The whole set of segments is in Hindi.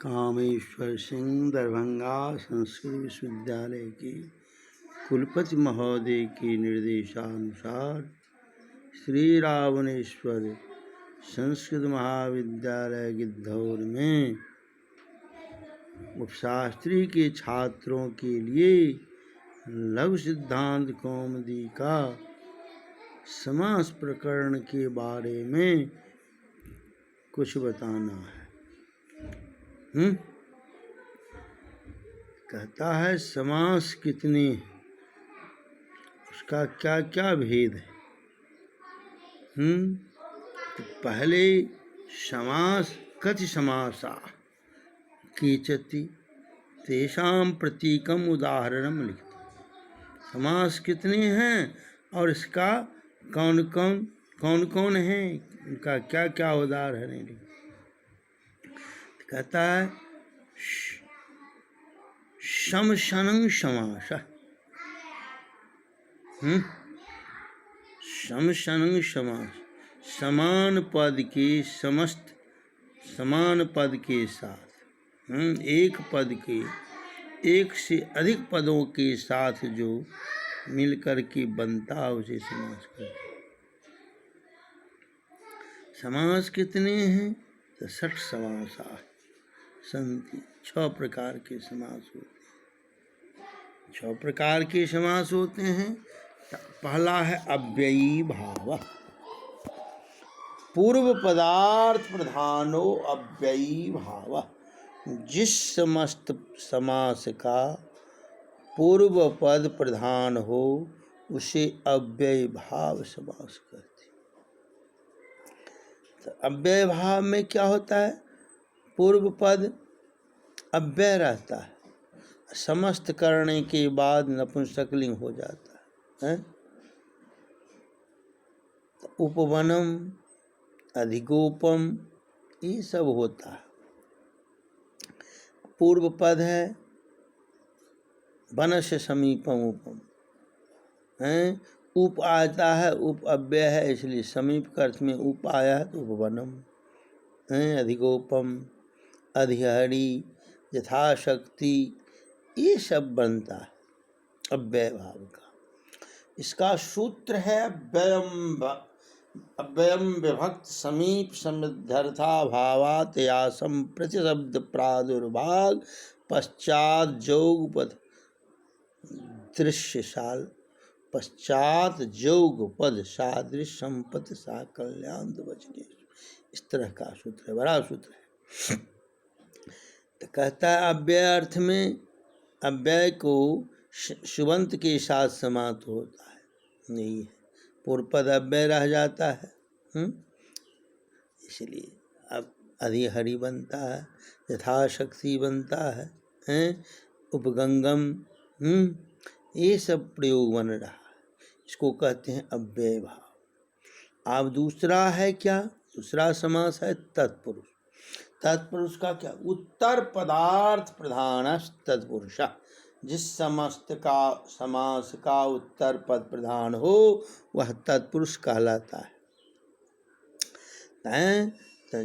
कामेश्वर सिंह दरभंगा संस्कृत विश्वविद्यालय के कुलपति महोदय के निर्देशानुसार श्री रावणेश्वर संस्कृत महाविद्यालय गिद्धौर में उपशास्त्री के छात्रों के लिए लघु सिद्धांत कौमुदी का समास प्रकरण के बारे में कुछ बताना है। कहता है समास कितने, उसका क्या क्या भेद है। तो पहले समास कति समासा केचति तेषां प्रतीकम उदाहरणम लिखते। समास कितने हैं और इसका कौन कौन है, उनका क्या क्या उदाहरण है। कहता है शमशनं समास, शमशनं समास समान पद के समस्त समान पद के साथ, एक पद के एक से अधिक पदों के साथ जो मिलकर के बनता उसे समास कहते हैं। समास कितने हैं? तो 60 समासा संति, 6 प्रकार के समास होते हैं। 6 प्रकार के समास होते हैं। पहला है अव्ययी भाव। पूर्व पदार्थ प्रधानो अव्ययी भाव। जिस समस्त समास का पूर्व पद प्रधान हो उसे अव्ययी भाव समास कहते हैं। तो अव्यय भाव में क्या होता है? पूर्व पद अव्यय रहता है, समस्त करने के बाद नपुंसकलिंग हो जाता है। तो उपवनम, अधिगोपम, ये सब होता है। पूर्व पद है वनस्य समीपम उपम, उप आता है, उप अव्यय है इसलिए समीप का अर्थ में उप आया है तो उपवनम। अधिगोपम, अधिहरी, यथाशक्ति, ये सब बनता है अव्यय भाव का। इसका सूत्र है अव्ययम विभक्त समीप समृद्धर्था भावात् यासम प्रतिशब्द प्रादुर्भाग पश्चात जोगपद दृश्यशाल पश्चात जोगपद सादृश संपत्ति सा कल्याण वचने। इस तरह का सूत्र है, बड़ा सूत्र है। तो कहता है अव्यय अर्थ में अव्यय को सुबंत के साथ समाप्त होता है, नहीं है। पूर्व पद अव्यय रह जाता है, इसलिए अब अधिहरि बनता है, यथाशक्ति बनता है, उपगंगम, ये सब प्रयोग बन रहा है। इसको कहते हैं अव्यय भाव। अब दूसरा है क्या? दूसरा समास है तत्पुरुष। तत्पुरुष का क्या? उत्तर पदार्थ प्रधान तत्पुरुष। जिस समस्त का समास का उत्तर पद प्रधान हो वह तत्पुरुष कहलाता है। तो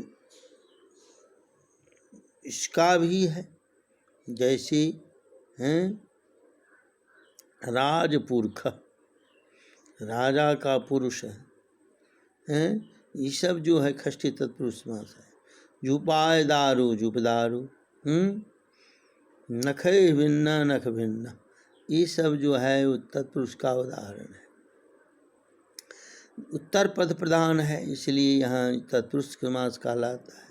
इसका भी है, जैसे राजपुरुष, राजा का पुरुष है, ये सब जो है षष्ठी तत्पुरुष समास है। जुपाय दारू, जुपदारू, नखे भिन्न, नख भिन्न, ये सब जो है वो तत्पुरुष का उदाहरण है। उत्तर पद प्रधान है इसलिए यहाँ तत्पुरुष समास कहलाता है।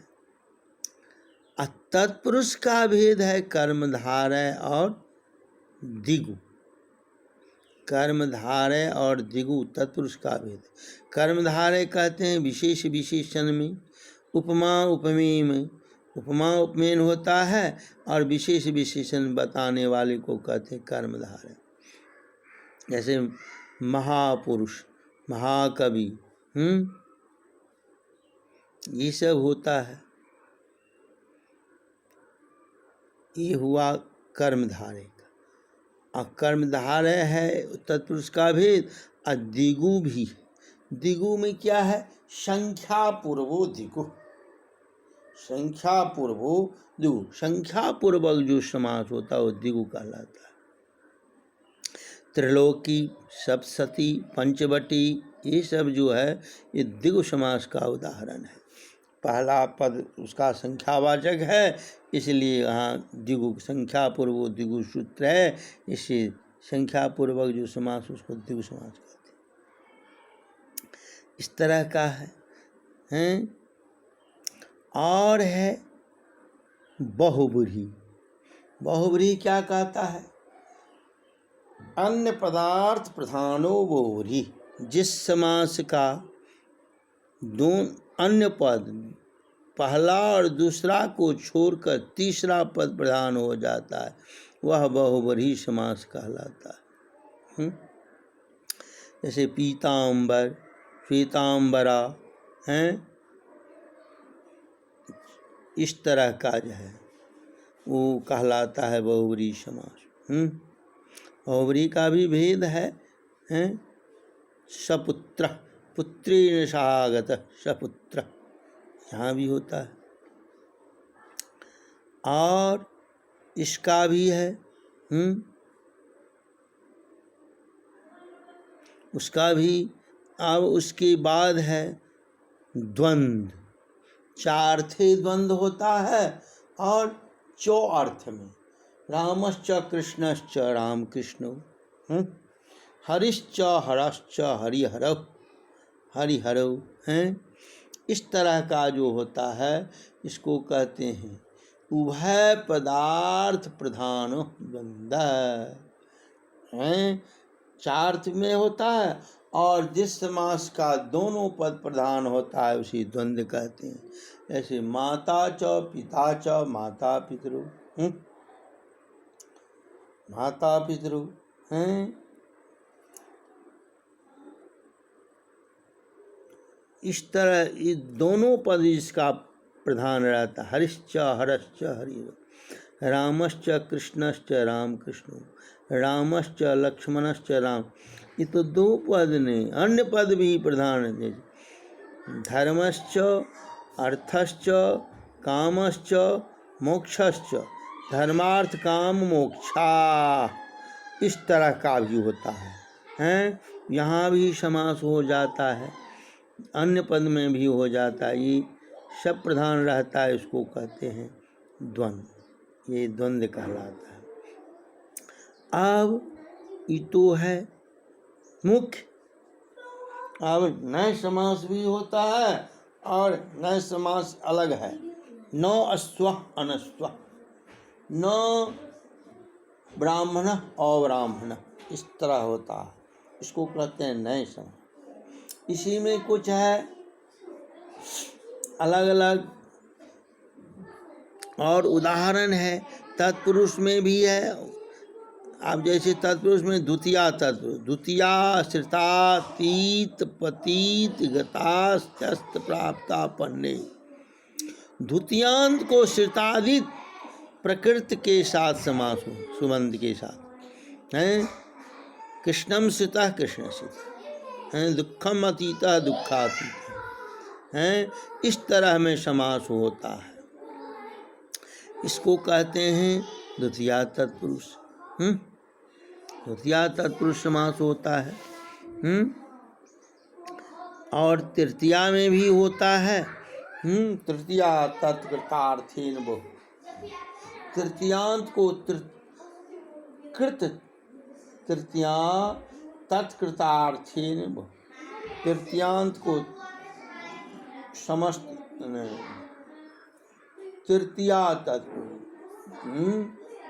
तत्पुरुष का भेद है कर्मधारय और दिगु। कर्मधारय और दिगु तत्पुरुष का भेद। कर्मधारय कहते हैं विशेष विशेषण में, उपमा उपमेय में। उपमा उपमेय होता है और विशेष विशेषण बताने वाले को कहते हैं कर्मधारय। जैसे महापुरुष, महाकवि, ये सब होता है। ये हुआ कर्मधारय का। कर्मधारय है तत्पुरुष का भेद। और दिगु भी, दिगु में क्या है? संख्या पूर्वो दिगु, संख्या पूर्वो द्विगु, संख्या पूर्वक जो समास होता है वो द्विगु कहलाता है। त्रिलोकी, सप्तशती, पंचवटी ये सब जो है ये द्विगु समास का उदाहरण है। पहला पद उसका संख्यावाचक है, इसलिए यहाँ द्विगु संख्या पूर्व द्विगु सूत्र है, इससे संख्या पूर्वक जो समास उसको द्विगु समास कहते हैं। इस तरह का है। और है बहुब्रीहि। बहुब्रीहि क्या कहता है? अन्य पदार्थ प्रधानो बहुब्रीहि, जिस समास का दो अन्य पद पहला और दूसरा को छोड़कर तीसरा पद प्रधान हो जाता है वह बहुब्रीहि समास कहलाता है। जैसे पीताम्बर, श्वेताम्बरा हैं, इस तरह का जो है वो कहलाता है बहुब्रीहि समास। बहुब्रीहि का भी भेद है। सपुत्र, पुत्रेण सहागत सपुत्र, यहाँ भी होता है। और इसका भी है उसका भी। अब उसके बाद है द्वंद्व। चार्थे द्वंद्व होता है और चौ अर्थ में, रामश्च कृष्णश्च राम कृष्ण, हरिश्च हरश्च हरिहरौ हरिहरौ हैं। इस तरह का जो होता है इसको कहते हैं उभय पदार्थ प्रधान द्वंद्व हैं। चार्थ में होता है और जिस समास का दोनों पद प्रधान होता है उसी द्वंद्व कहते हैं। ऐसे माता च पिता च माता पितरु, माता पितरु हैं। इस तरह ये दोनों पद इसका प्रधान रहता है। हरिश्च हरश्च हरि, रामश्च कृष्णश्च राम कृष्ण, रामश्च लक्ष्मणश्च राम। ये तो दो पद ने, अन्य पद भी प्रधान है। धर्मश्च अर्थश्च कामश्च मोक्षश्च, धर्मार्थ काम मोक्षा, इस तरह का भी होता है। यहाँ भी समास हो जाता है, अन्य पद में भी हो जाता है। ये सब प्रधान रहता है, इसको कहते हैं द्वंद्व। ये द्वंद्व कहलाता है। अब ये तो है मुख्य। अब नए समास भी होता है और नए समास अलग है। न अश्व अनश्व, न ब्राह्मण अब्राह्मण, इस तरह होता है, इसको कहते हैं नए समास। इसी में कुछ है अलग अलग और उदाहरण है। तत्पुरुष में भी है। आप जैसे तत्पुरुष में द्वितीया तत्व, द्वितीया श्रिता तीत पतीत गतास्त्यस्त प्राप्ता पन्ने, द्वितीयांत को श्रितादित प्रकृति के साथ समास हो, सुबंध के साथ हैं। कृष्णम श्रिता कृष्ण श्रिता हैं, दुखम अतीता दुखातीत हैं। इस तरह में समास होता है, इसको कहते हैं द्वितीया तत्पुरुष। द्वितीया तत्पुरुष समास होता है। और तृतीया में भी होता है। तृतीया तत्कृतार्थेन बहु, तृतीयांत को कृत, तृतीया तत्कृतार्थेन बहु, तृतीयांत को समस्त तृतीया तत्पुरुष,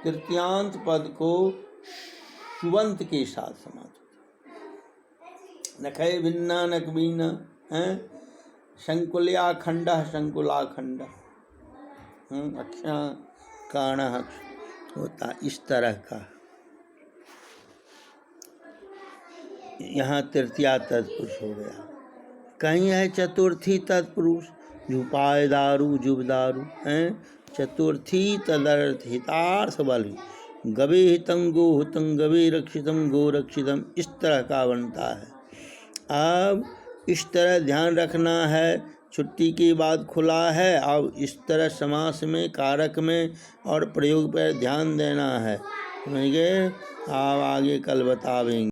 तृतीयांत पद को सुबंत के साथ समास। नखय भिन्ना नकबीन हैं, शंकुल्या-खंड शंकुला-खंड, अक्षा काण होता, इस तरह का। यहाँ तृतीया तत्पुरुष हो गया। कहीं है चतुर्थी तत्पुरुष, जुपाय दारू जुबदारू हैं। चतुर्थी तदर्थ हितार्थ बल, गवे हितं गो हितं गवे रक्षितम गो रक्षितम, इस तरह का बनता है। अब इस तरह ध्यान रखना है छुट्टी के बाद खुला है। अब इस तरह समास में, कारक में और प्रयोग पर ध्यान देना है। समझ गए? आप आगे कल बतावेंगे।